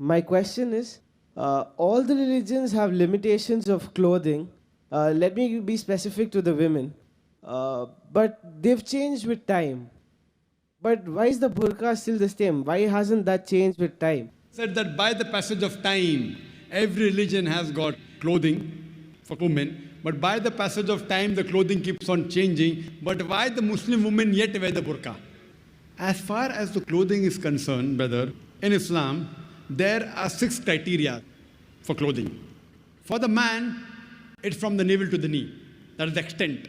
My question is, all the religions have limitations of clothing. Let me be specific to the women. But they've changed with time. But why is the burqa still the same? Why hasn't that changed with time? Said that by the passage of time, every religion has got clothing for women. But by the passage of time, the clothing keeps on changing. But why the Muslim women yet wear the burqa? As far as the clothing is concerned, brother, in Islam, there are 6 criteria for clothing. For the man, it's from the navel to the knee. That is the extent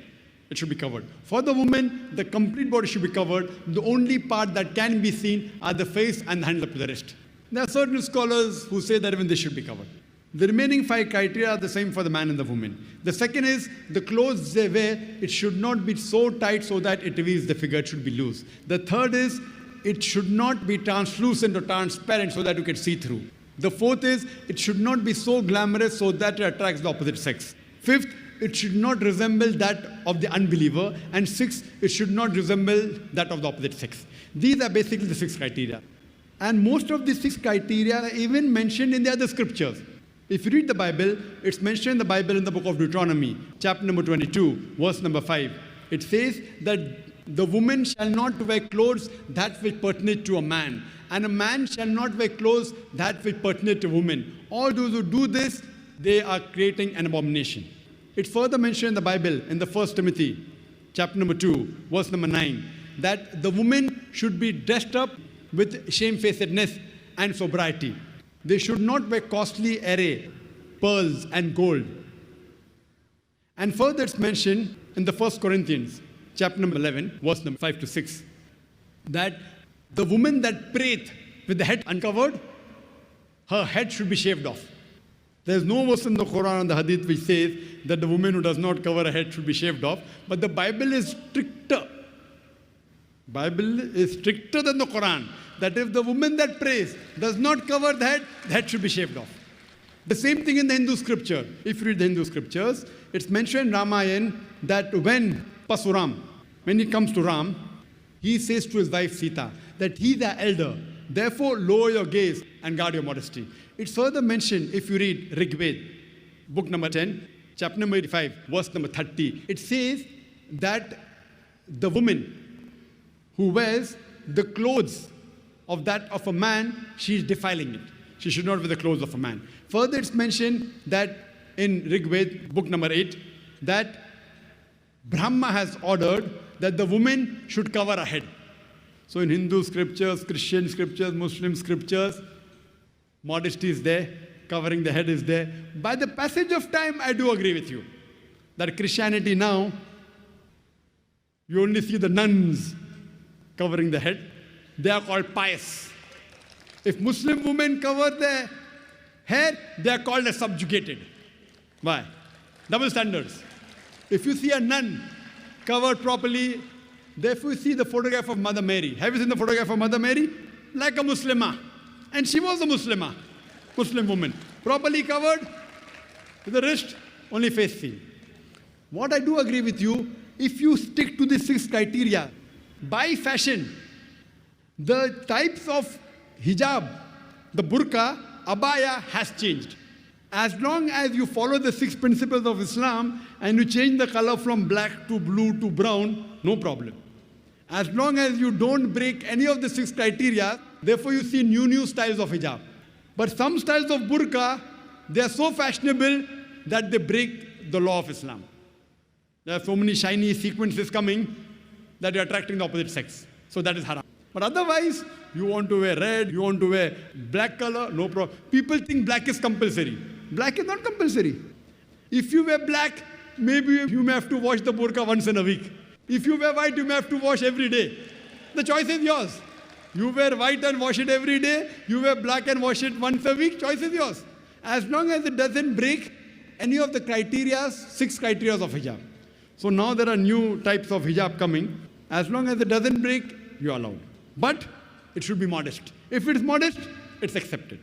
it should be covered. For the woman, the complete body should be covered. The only part that can be seen are the face and the hands up to the wrist. There are certain scholars who say that even they should be covered. The remaining 5 criteria are the same for the man and the woman. The second is, the clothes they wear, it should not be so tight so that it reveals the figure, it should be loose. The third is, it should not be translucent or transparent so that you can see through. The fourth is, it should not be so glamorous so that it attracts the opposite sex. Fifth, it should not resemble that of the unbeliever. And sixth, it should not resemble that of the opposite sex. These are basically the 6 criteria. And most of these 6 criteria are even mentioned in the other scriptures. If you read the Bible, it's mentioned in the Bible in the book of Deuteronomy, chapter number 22, verse number 5. It says that the woman shall not wear clothes that which pertain to a man, and a man shall not wear clothes that which pertain to a woman. All those who do this, they are creating an abomination. It's further mentioned in the Bible in the 1 Timothy, chapter number 2, verse number 9, that the woman should be dressed up with shamefacedness and sobriety. They should not wear costly array, pearls and gold. And further it's mentioned in the 1 Corinthians, chapter number 11, verse number 5 to 6, that the woman that prayeth with the head uncovered, her head should be shaved off. There is no verse in the Quran and the Hadith which says that the woman who does not cover her head should be shaved off. But the Bible is stricter. Bible is stricter than the Quran. That if the woman that prays does not cover the head should be shaved off. The same thing in the Hindu scripture. If you read the Hindu scriptures, it's mentioned in Ramayana that when Parsuram, when he comes to Ram, he says to his wife Sita that he's the elder. Therefore, lower your gaze and guard your modesty. It's further mentioned if you read Rig Veda, book number 10, chapter number 85, verse number 30. It says that the woman who wears the clothes of that of a man, she is defiling it. She should not wear the clothes of a man. Further, it's mentioned that in Rig Veda, book number 8, that Brahma has ordered that the woman should cover her head. So in Hindu scriptures, Christian scriptures, Muslim scriptures, modesty is there, covering the head is there. By the passage of time, I do agree with you that Christianity now, you only see the nuns covering the head. They are called pious. If Muslim women cover their hair, they are called as subjugated. Why? Double standards. If you see a nun covered properly, therefore you see the photograph of Mother Mary. Have you seen the photograph of Mother Mary? Like a Muslimah. And she was a Muslimah, Muslim woman. Properly covered, with the wrist, only face seen. What I do agree with you, if you stick to the 6 criteria, by fashion, the types of hijab, the burqa, abaya has changed. As long as you follow the 6 principles of Islam and you change the color from black to blue to brown, no problem. As long as you don't break any of the 6 criteria, therefore you see new styles of hijab. But some styles of burqa, they are so fashionable that they break the law of Islam. There are so many shiny sequences coming that you're attracting the opposite sex. So that is haram. But otherwise, you want to wear red, you want to wear black color, no problem. People think black is compulsory. Black is not compulsory. If you wear black, maybe you may have to wash the burqa once in a week. If you wear white, you may have to wash every day. The choice is yours. You wear white and wash it every day. You wear black and wash it once a week. Choice is yours. As long as it doesn't break any of the criteria, 6 criteria of hijab. So now there are new types of hijab coming. As long as it doesn't break, you are allowed. But it should be modest. If it's modest, it's accepted.